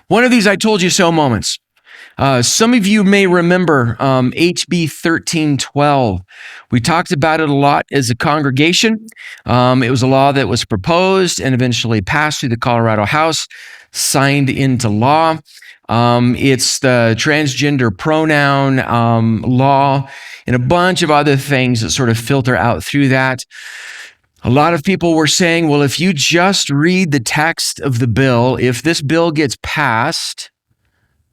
One of these I told you so moments. Some of you may remember HB 1312. We talked about it a lot as a congregation. It was a law that was proposed and eventually passed through the Colorado House, signed into law. It's the transgender pronoun law and a bunch of other things that sort of filter out through that. A lot of people were saying, well, if you just read the text of the bill, if this bill gets passed,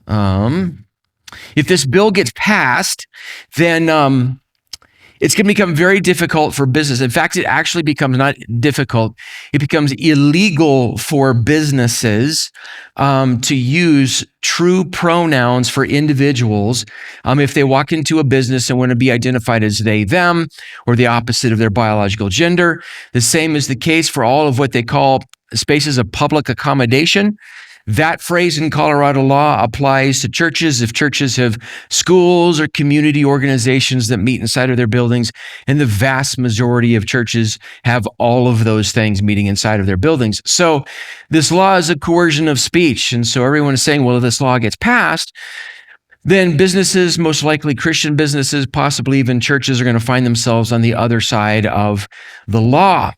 then it's going to become very difficult for business. In fact, it actually becomes not difficult. It becomes illegal for businesses to use true pronouns for individuals if they walk into a business and want to be identified as they, them, or the opposite of their biological gender. The same is the case for all of what they call spaces of public accommodation. That phrase in Colorado law applies to churches if churches have schools or community organizations that meet inside of their buildings, and the vast majority of churches have all of those things meeting inside of their buildings. So this law is a coercion of speech, and so everyone is saying, well, if this law gets passed, then businesses, most likely Christian businesses, possibly even churches, are going to find themselves on the other side of the law.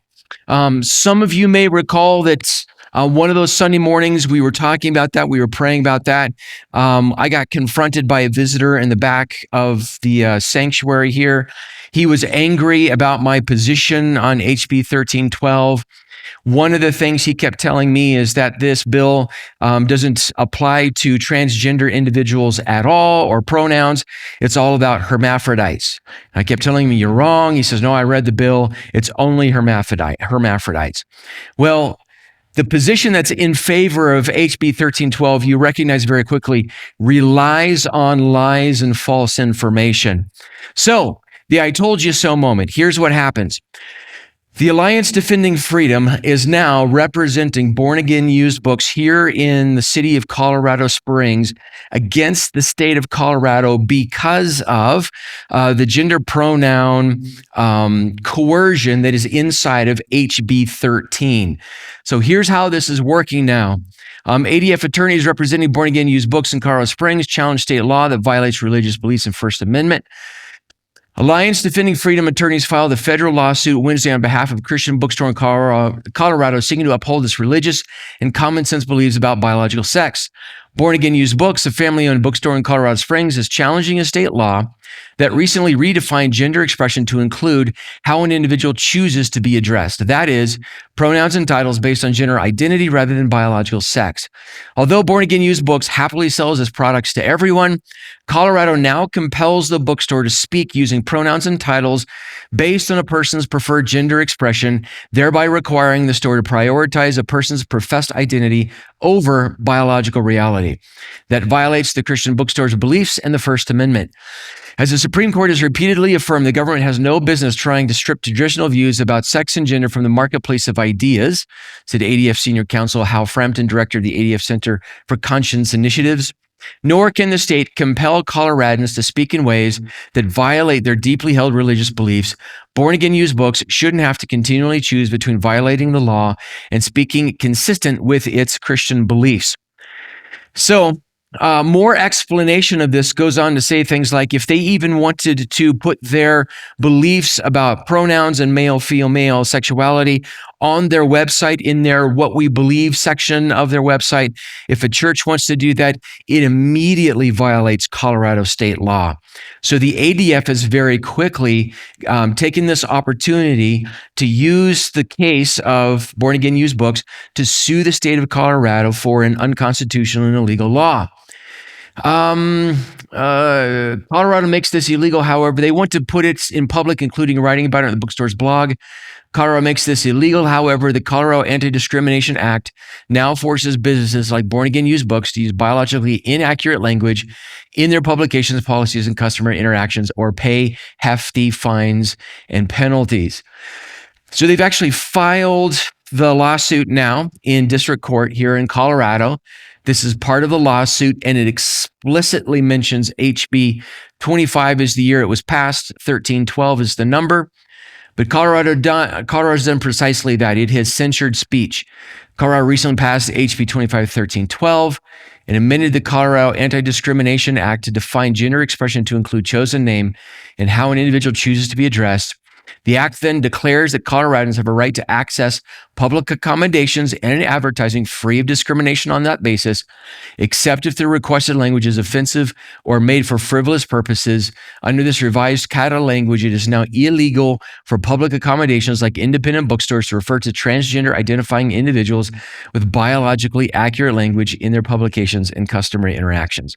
Some of you may recall that one of those Sunday mornings, we were talking about that. We were praying about that. I got confronted by a visitor in the back of the sanctuary here. He was angry about my position on HB 1312. One of the things he kept telling me is that this bill doesn't apply to transgender individuals at all or pronouns. It's all about hermaphrodites. I kept telling him, you're wrong. He says, no, I read the bill. It's only hermaphrodites. Well, the position that's in favor of HB 1312, you recognize very quickly, relies on lies and false information. So, the I told you so moment, here's what happens. The Alliance Defending Freedom is now representing born-again used books here in the city of Colorado Springs against the state of Colorado because of the gender pronoun coercion that is inside of HB 13. So here's how this is working now. ADF attorneys representing born-again used books in Colorado Springs challenge state law that violates religious beliefs and First Amendment. Alliance Defending Freedom attorneys filed a federal lawsuit Wednesday on behalf of a Christian bookstore in Colorado seeking to uphold its religious and common sense beliefs about biological sex. Born Again Used Books, a family-owned bookstore in Colorado Springs, is challenging a state law that recently redefined gender expression to include how an individual chooses to be addressed. That is, pronouns and titles based on gender identity rather than biological sex. Although Born Again Used Books happily sells its products to everyone, Colorado now compels the bookstore to speak using pronouns and titles based on a person's preferred gender expression, thereby requiring the store to prioritize a person's professed identity over biological reality. That violates the Christian bookstore's beliefs and the First Amendment. As the Supreme Court has repeatedly affirmed, the government has no business trying to strip traditional views about sex and gender from the marketplace of ideas, said ADF Senior Counsel Hal Frampton, director of the ADF Center for Conscience Initiatives. Nor can the state compel Coloradans to speak in ways that violate their deeply held religious beliefs. Born Again Used Books shouldn't have to continually choose between violating the law and speaking consistent with its Christian beliefs. So, more explanation of this goes on to say things like if they even wanted to put their beliefs about pronouns and male, female sexuality on their website, in their what we believe section of their website, if a church wants to do that, it immediately violates Colorado state law. So the ADF has very quickly taken this opportunity to use the case of Born Again Used Books to sue the state of Colorado for an unconstitutional and illegal law. Colorado makes this illegal, however. They want to put it in public, including writing about it on the bookstore's blog. Colorado makes this illegal, however. The Colorado Anti-Discrimination Act now forces businesses like Born Again Used Books to use biologically inaccurate language in their publications, policies, and customer interactions, or pay hefty fines and penalties. So they've actually filed the lawsuit now in district court here in Colorado. This is part of the lawsuit, and it explicitly mentions HB 25 is the year it was passed, 1312 is the number. But Colorado's done precisely that. It has censored speech. Colorado recently passed HB 251312 and amended the Colorado Anti-Discrimination Act to define gender expression to include chosen name and how an individual chooses to be addressed. The act then declares that Coloradans have a right to access public accommodations and advertising free of discrimination on that basis, except if the requested language is offensive or made for frivolous purposes. Under this revised Colorado language, it is now illegal for public accommodations like independent bookstores to refer to transgender identifying individuals with biologically accurate language in their publications and customary interactions.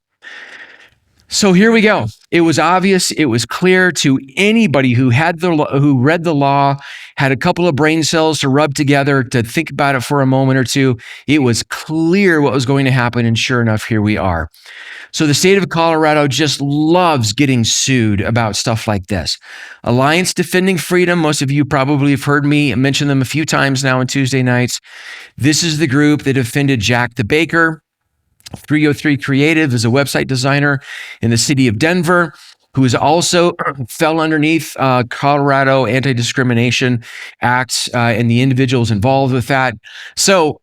So here we go. It was obvious. It was clear to anybody who read the law, had a couple of brain cells to rub together to think about it for a moment or two. It was clear what was going to happen, and sure enough, here we are. So the state of Colorado just loves getting sued about stuff like this. Alliance Defending Freedom, most of you probably have heard me mention them a few times now on Tuesday nights. This is the group that defended Jack the Baker. 303 Creative is a website designer in the city of Denver who is also fell underneath Colorado Anti-Discrimination Act and the individuals involved with that. So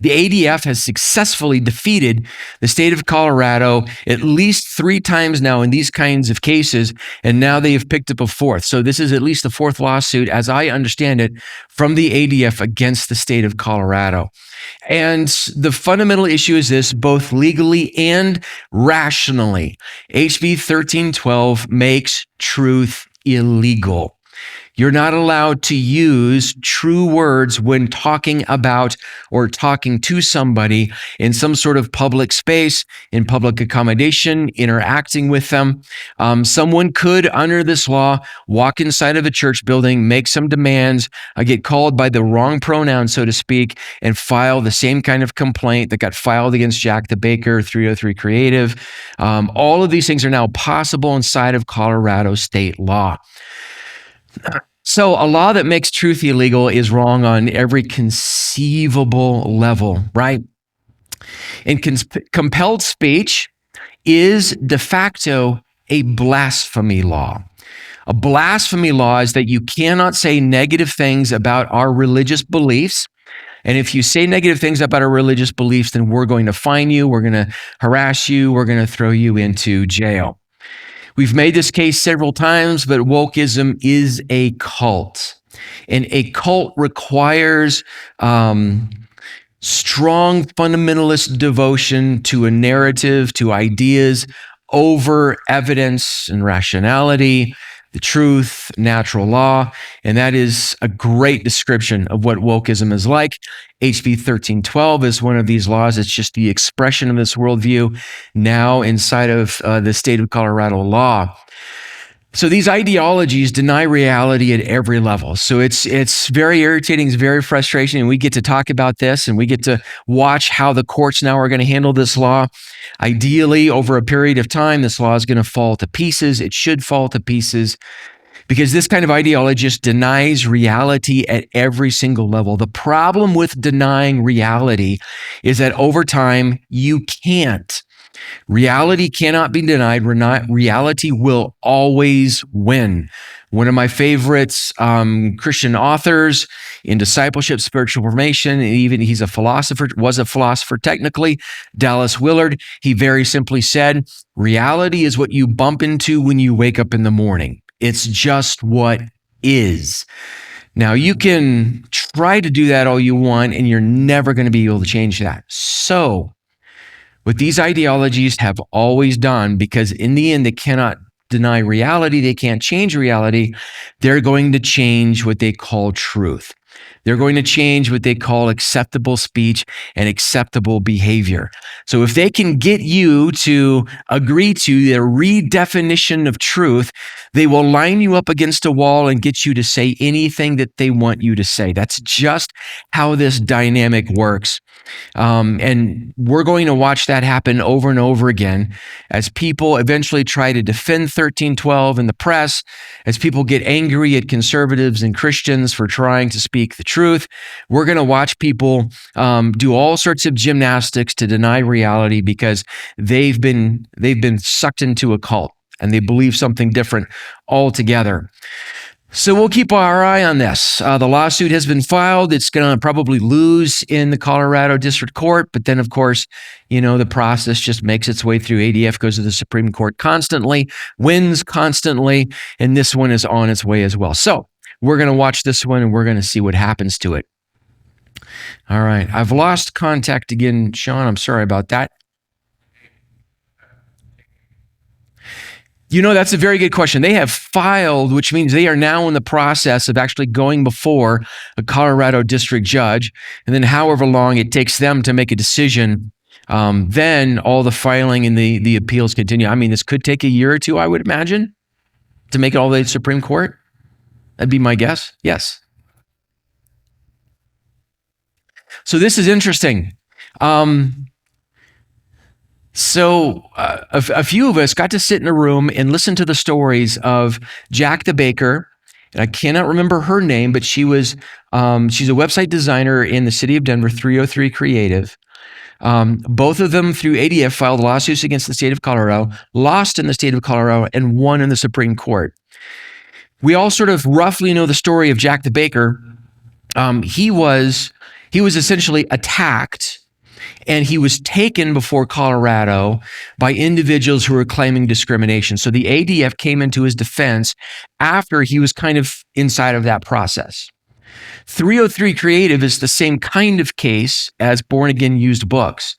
the ADF has successfully defeated the state of Colorado at least 3 times now in these kinds of cases, and now they have picked up a fourth. So this is at least the 4th lawsuit, as I understand it, from the ADF against the state of Colorado. And the fundamental issue is this, both legally and rationally. HB 1312 makes truth illegal. You're not allowed to use true words when talking about or talking to somebody in some sort of public space, in public accommodation, interacting with them. Someone could, under this law, walk inside of a church building, make some demands, get called by the wrong pronoun, so to speak, and file the same kind of complaint that got filed against Jack the Baker, 303 Creative. All of these things are now possible inside of Colorado state law. So a law that makes truth illegal is wrong on every conceivable level, right? And compelled speech is de facto a blasphemy law. A blasphemy law is that you cannot say negative things about our religious beliefs. And if you say negative things about our religious beliefs, then we're going to fine you, we're going to harass you, we're going to throw you into jail. We've made this case several times, but wokeism is a cult. And a cult requires strong fundamentalist devotion to a narrative, to ideas over evidence and rationality, the truth, natural law. And that is a great description of what wokeism is like. HB 1312 is one of these laws. It's just the expression of this worldview now inside of the state of Colorado law. So these ideologies deny reality at every level. So it's very irritating, it's very frustrating, and we get to talk about this, and we get to watch how the courts now are going to handle this law. Ideally, over a period of time, this law is going to fall to pieces. It should fall to pieces because this kind of ideology just denies reality at every single level. The problem with denying reality is that over time, you can't. Reality cannot be denied. Reality will always win. One of my favorites Christian authors in discipleship, spiritual formation, and even he's a philosopher, was a philosopher technically, Dallas Willard. He very simply said, reality is what you bump into when you wake up in the morning. It's just what is. Now, you can try to do that all you want, and you're never going to be able to change that. So, what these ideologies have always done, because in the end, they cannot deny reality, they can't change reality, they're going to change what they call truth. They're going to change what they call acceptable speech and acceptable behavior. So if they can get you to agree to their redefinition of truth, they will line you up against a wall and get you to say anything that they want you to say. That's just how this dynamic works. And we're going to watch that happen over and over again as people eventually try to defend 1312 in the press, as people get angry at conservatives and Christians for trying to speak the truth. We're going to watch people do all sorts of gymnastics to deny reality because they've been sucked into a cult and they believe something different altogether. So we'll keep our eye on this. The lawsuit has been filed. It's going to probably lose in the Colorado District Court, but then, of course, the process just makes its way through. ADF goes to the Supreme Court constantly, wins constantly, and this one is on its way as well. So we're going to watch this one, and we're going to see what happens to it. All right. I've lost contact again, Sean. I'm sorry about that. That's a very good question. They have filed, which means they are now in the process of actually going before a Colorado district judge. And then however long it takes them to make a decision, then all the filing and the appeals continue. I mean, this could take a year or two, I would imagine, to make it all the way to the Supreme Court. That'd be my guess. Yes. So this is interesting. So a few of us got to sit in a room and listen to the stories of Jack the Baker. And I cannot remember her name, but she's a website designer in the city of Denver, 303 Creative. Both of them, through ADF, filed lawsuits against the state of Colorado, lost in the state of Colorado, and won in the Supreme Court. We all sort of roughly know the story of Jack the Baker. He was essentially attacked, and he was taken before Colorado by individuals who were claiming discrimination. So the ADF came into his defense after he was kind of inside of that process. 303 Creative is the same kind of case as Born Again Used Books.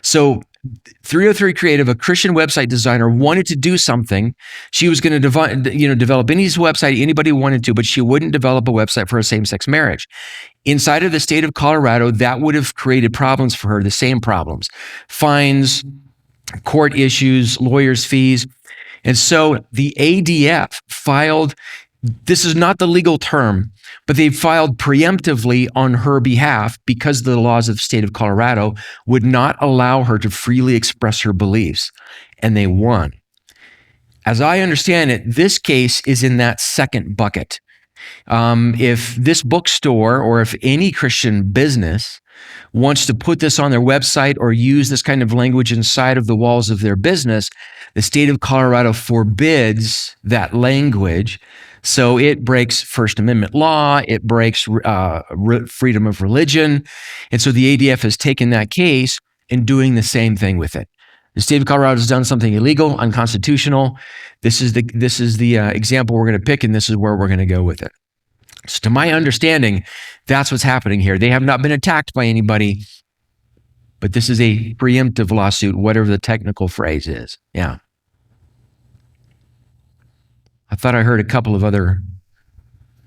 So 303 Creative, a Christian website designer, wanted to do something. She was going to develop any website anybody wanted to, but she wouldn't develop a website for a same-sex marriage. Inside of the state of Colorado, that would have created problems for her, the same problems: fines, court issues, lawyers' fees. And so the ADF filed, this is not the legal term, but they filed preemptively on her behalf because the laws of the state of Colorado would not allow her to freely express her beliefs, and they won. As I understand it, this case is in that second bucket. If this bookstore or if any Christian business wants to put this on their website or use this kind of language inside of the walls of their business, the state of Colorado forbids that language. So it breaks First Amendment law, it breaks freedom of religion. And so the ADF has taken that case and doing the same thing with it. The state of Colorado has done something illegal, unconstitutional. This is the example we're going to pick, and this is where we're going to go with it. So to my understanding, that's what's happening here. They have not been attacked by anybody, but this is a preemptive lawsuit, whatever the technical phrase is. Yeah. I thought I heard a couple of other.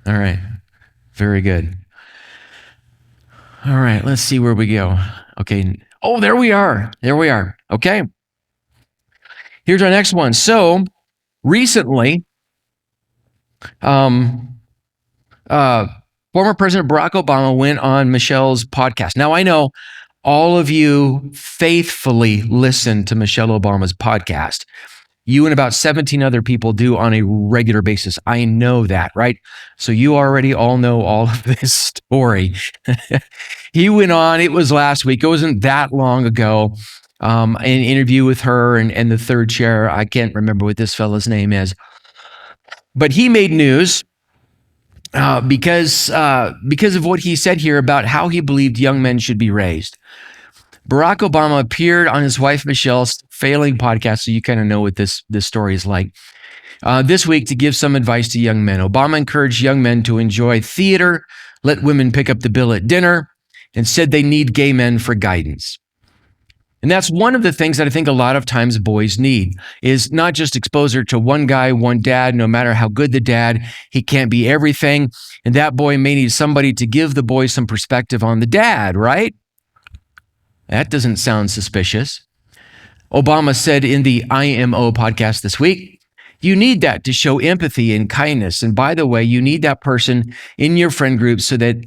All right. Very good. All right. Let's see where we go. Okay. Oh, there we are. Okay. Here's our next one. So recently, former President Barack Obama went on Michelle's podcast. Now, I know all of you faithfully listen to Michelle Obama's podcast. You and about 17 other people do on a regular basis. I know that, right? So you already all know all of this story. He went on, it was last week. It wasn't that long ago. An interview with her and the third chair. I can't remember what this fella's name is. But he made news because of what he said here about how he believed young men should be raised. Barack Obama appeared on his wife Michelle's failing podcast, so you kind of know what this story is like. This week to give some advice to young men. Obama encouraged young men to enjoy theater, let women pick up the bill at dinner, and said they need gay men for guidance. And that's one of the things that I think a lot of times boys need, is not just exposure to one guy, one dad. No matter how good the dad, he can't be everything. And that boy may need somebody to give the boy some perspective on the dad, right? That doesn't sound suspicious. Obama said in the IMO podcast this week, you need that to show empathy and kindness. And by the way, you need that person in your friend group so that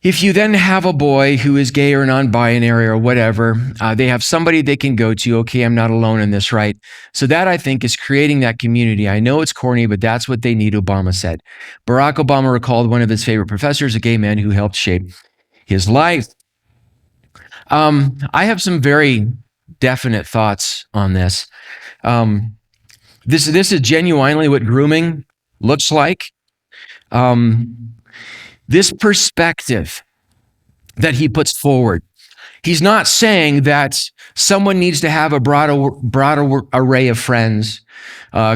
if you then have a boy who is gay or non-binary or whatever, they have somebody they can go to. Okay, I'm not alone in this, right? So that, I think, is creating that community. I know it's corny, but that's what they need, Obama said. Barack Obama recalled one of his favorite professors, a gay man who helped shape his life. I have some very definite thoughts on this. This is genuinely what grooming looks like. This perspective that he puts forward, he's not saying that someone needs to have a broad array of friends.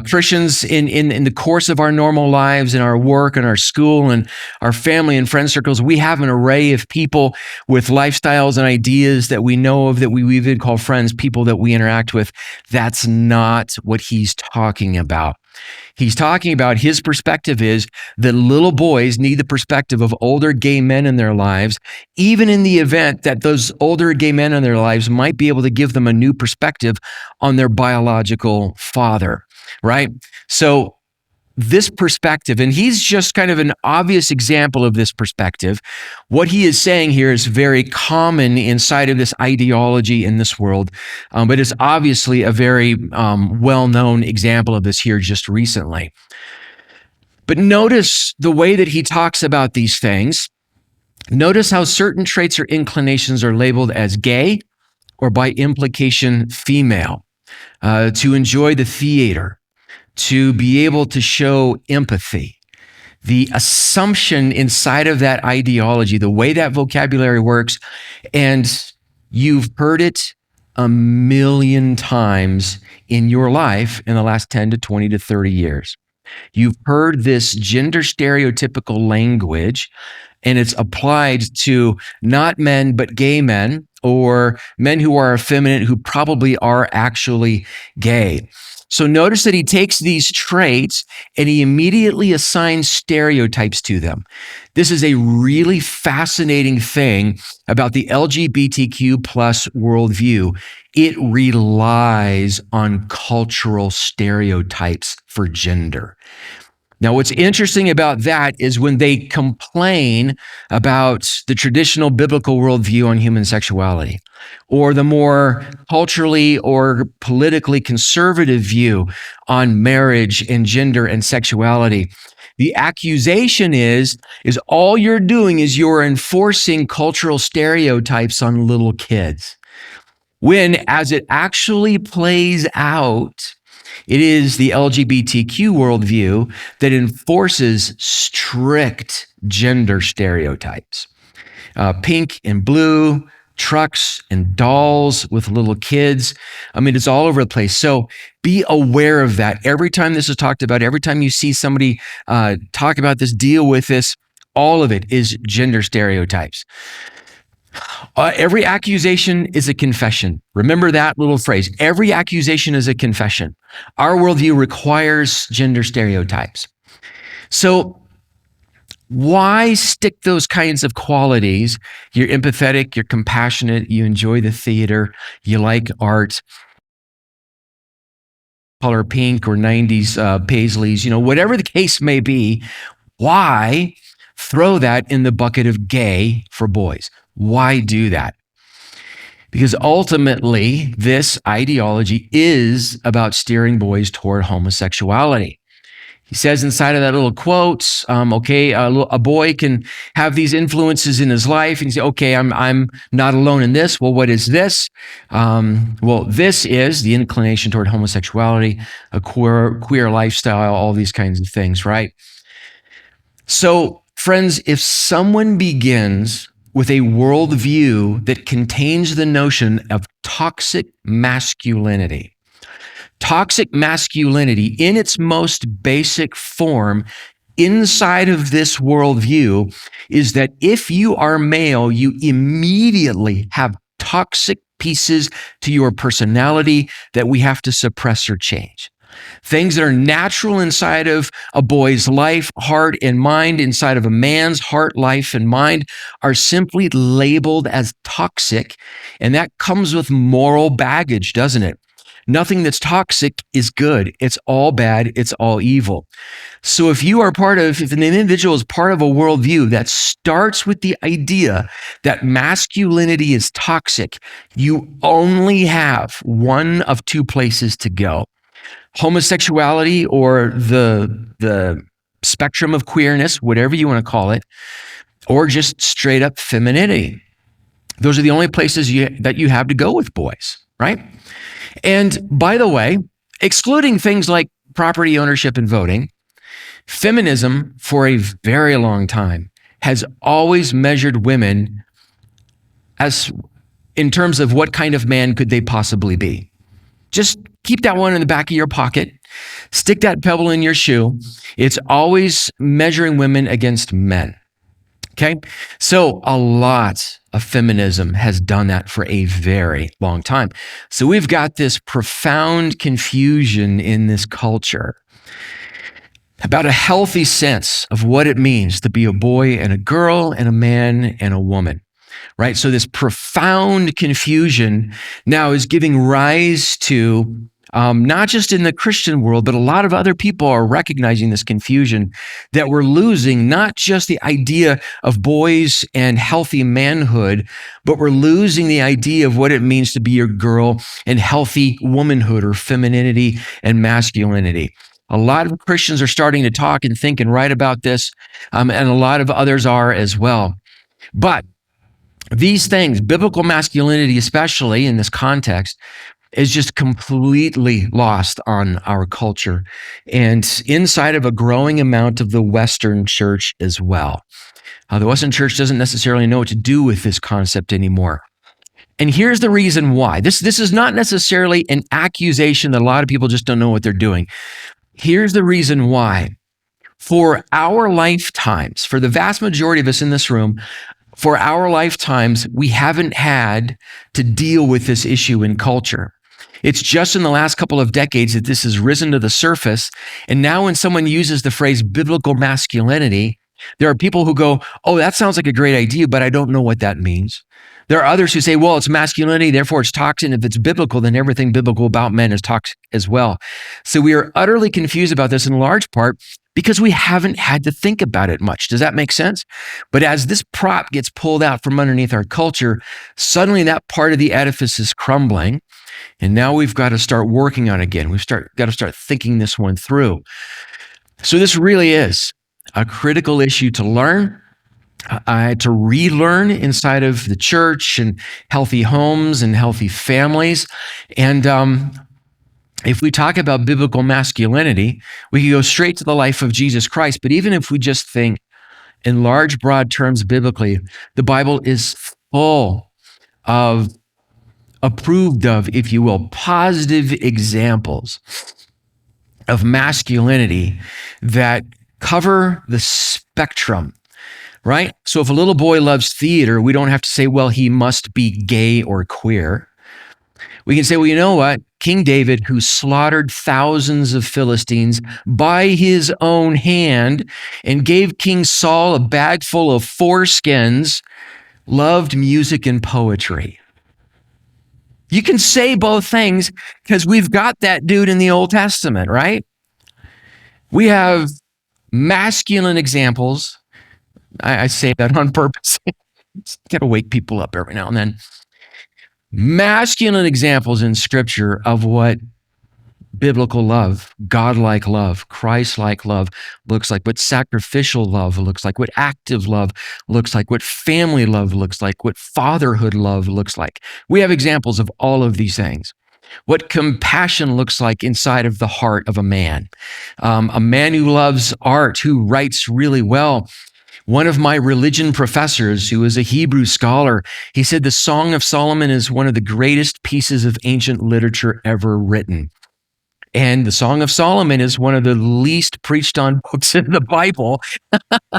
Christians in the course of our normal lives, in our work and our school and our family and friend circles, we have an array of people with lifestyles and ideas that we know of, that we even call friends, people that we interact with. That's not what he's talking about. He's talking about, his perspective is that little boys need the perspective of older gay men in their lives, even in the event that those older gay men in their lives might be able to give them a new perspective on their biological father, right? So this perspective, and he's just kind of an obvious example of this perspective. What he is saying here is very common inside of this ideology in this world, but it's obviously a very well-known example of this here just recently. But notice the way that he talks about these things. Notice how certain traits or inclinations are labeled as gay, or by implication, female, to enjoy the theater, to be able to show empathy. The assumption inside of that ideology, the way that vocabulary works, and you've heard it a million times in your life in the last 10 to 20 to 30 years. You've heard this gender stereotypical language, and it's applied to not men, but gay men, or men who are effeminate, who probably are actually gay. So notice that he takes these traits and he immediately assigns stereotypes to them. This is a really fascinating thing about the LGBTQ plus worldview. It relies on cultural stereotypes for gender. Now, what's interesting about that is when they complain about the traditional biblical worldview on human sexuality, or the more culturally or politically conservative view on marriage and gender and sexuality, the accusation is all you're doing is you're enforcing cultural stereotypes on little kids. When, as it actually plays out, it is the LGBTQ worldview that enforces strict gender stereotypes. Pink and blue, trucks and dolls with little kids. I mean, it's all over the place. So be aware of that. Every time this is talked about, every time you see somebody talk about this, deal with this, all of it is gender stereotypes. Every accusation is a confession. Remember that little phrase. Every accusation is a confession. Our worldview requires gender stereotypes. So why stick those kinds of qualities? You're empathetic, you're compassionate, you enjoy the theater, you like art, color pink or 90s paisleys, whatever the case may be. Why throw that in the bucket of gay for boys? Why do that? Because ultimately, this ideology is about steering boys toward homosexuality. He says inside of that little quote, a boy can have these influences in his life, and he says, okay, I'm not alone in this. Well, what is this? This is the inclination toward homosexuality, a queer lifestyle, all these kinds of things, right? So, friends, if someone begins with a worldview that contains the notion of toxic masculinity in its most basic form inside of this worldview is that if you are male, you immediately have toxic pieces to your personality that we have to suppress or change. Things that are natural inside of a boy's life, heart, and mind, inside of a man's heart, life, and mind, are simply labeled as toxic. And that comes with moral baggage, doesn't it? Nothing that's toxic is good. It's all bad. It's all evil. So if an individual is part of a worldview that starts with the idea that masculinity is toxic, you only have one of two places to go. Homosexuality, or the spectrum of queerness, whatever you want to call it, or just straight up femininity. Those are the only places that you have to go with boys, right? And by the way, excluding things like property ownership and voting, Feminism, for a very long time, has always measured women as in terms of what kind of man could they possibly be. Just keep that one in the back of your pocket. Stick that pebble in your shoe. It's always measuring women against men. Okay? So a lot of feminism has done that for a very long time. So we've got this profound confusion in this culture about a healthy sense of what it means to be a boy and a girl and a man and a woman, right? So this profound confusion now is giving rise to not just in the Christian world, but a lot of other people are recognizing this confusion, that we're losing not just the idea of boys and healthy manhood, but we're losing the idea of what it means to be a girl and healthy womanhood or femininity and masculinity. A lot of Christians are starting to talk and think and write about this, and a lot of others are as well. But these things, biblical masculinity, especially in this context, is just completely lost on our culture and inside of a growing amount of the Western church as well. The Western church doesn't necessarily know what to do with this concept anymore. And here's the reason why. This is not necessarily an accusation that a lot of people just don't know what they're doing. Here's the reason why. For our lifetimes, for the vast majority of us in this room, for our lifetimes, we haven't had to deal with this issue in culture. It's just in the last couple of decades that this has risen to the surface. And now when someone uses the phrase biblical masculinity, there are people who go, oh, that sounds like a great idea, but I don't know what that means. There are others who say, well, it's masculinity, therefore it's toxic. If it's biblical, then everything biblical about men is toxic as well. So we are utterly confused about this in large part because we haven't had to think about it much. Does that make sense? But as this prop gets pulled out from underneath our culture, suddenly that part of the edifice is crumbling. And now we've got to start working on it again. We've got to start thinking this one through. So this really is a critical issue to learn, to relearn inside of the church and healthy homes and healthy families. And if we talk about biblical masculinity, we can go straight to the life of Jesus Christ. But even if we just think in large, broad terms biblically, the Bible is full of approved of, if you will, positive examples of masculinity that cover the spectrum, right? So if a little boy loves theater, we don't have to say, well, he must be gay or queer. We can say, well, you know what? King David, who slaughtered thousands of Philistines by his own hand and gave King Saul a bag full of foreskins, loved music and poetry. You can say both things because we've got that dude in the Old Testament, right? We have masculine examples. I say that on purpose. Got to wake people up every now and then. Masculine examples in Scripture of what biblical love, godlike love, Christ-like love looks like, what sacrificial love looks like, what active love looks like, what family love looks like, what fatherhood love looks like. We have examples of all of these things. What compassion looks like inside of the heart of a man who loves art, who writes really well. One of my religion professors, who is a Hebrew scholar, he said the Song of Solomon is one of the greatest pieces of ancient literature ever written. And the Song of Solomon is one of the least preached on books in the Bible,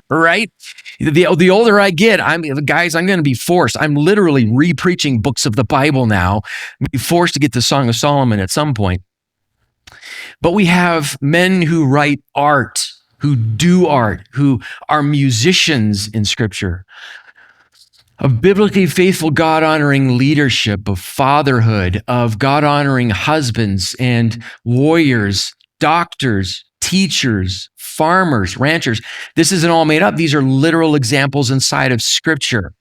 right? The older I get, I'm going to be forced. I'm literally re-preaching books of the Bible now. I'm be forced to get the Song of Solomon at some point. But we have men who write art, who do art, who are musicians in Scripture, of biblically faithful, God-honoring leadership, of fatherhood, of God-honoring husbands and warriors, doctors, teachers, farmers, ranchers. This isn't all made up. These are literal examples inside of Scripture.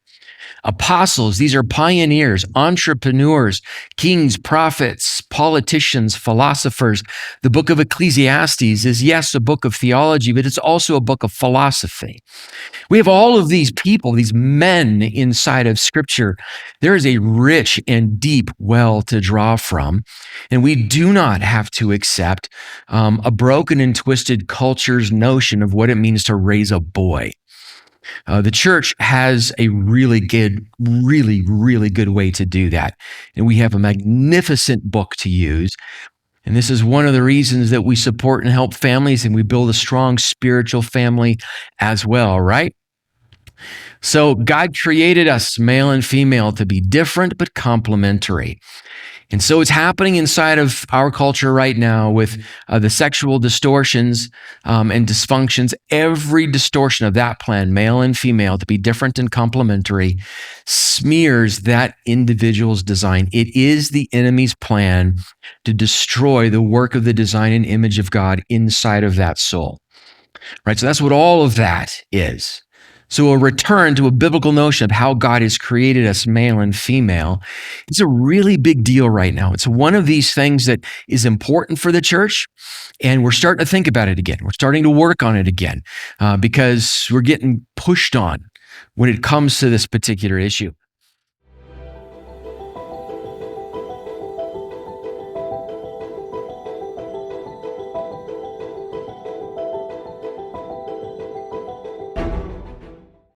Apostles, these are pioneers, entrepreneurs, kings, prophets, politicians, philosophers. The book of Ecclesiastes is, yes, a book of theology, but it's also a book of philosophy. We have all of these people, these men inside of Scripture. There is a rich and deep well to draw from, and we do not have to accept a broken and twisted culture's notion of what it means to raise a boy. The church has a really good way to do that. And we have a magnificent book to use. And this is one of the reasons that we support and help families, and we build a strong spiritual family as well, right? So God created us, male and female, to be different but complementary. And so it's happening inside of our culture right now with the sexual distortions and dysfunctions. Every distortion of that plan, male and female, to be different and complementary, smears that individual's design. It is the enemy's plan to destroy the work of the design and image of God inside of that soul. Right? So that's what all of that is. So a return to a biblical notion of how God has created us male and female is a really big deal right now. It's one of these things that is important for the church, and we're starting to think about it again. We're starting to work on it again because we're getting pushed on when it comes to this particular issue.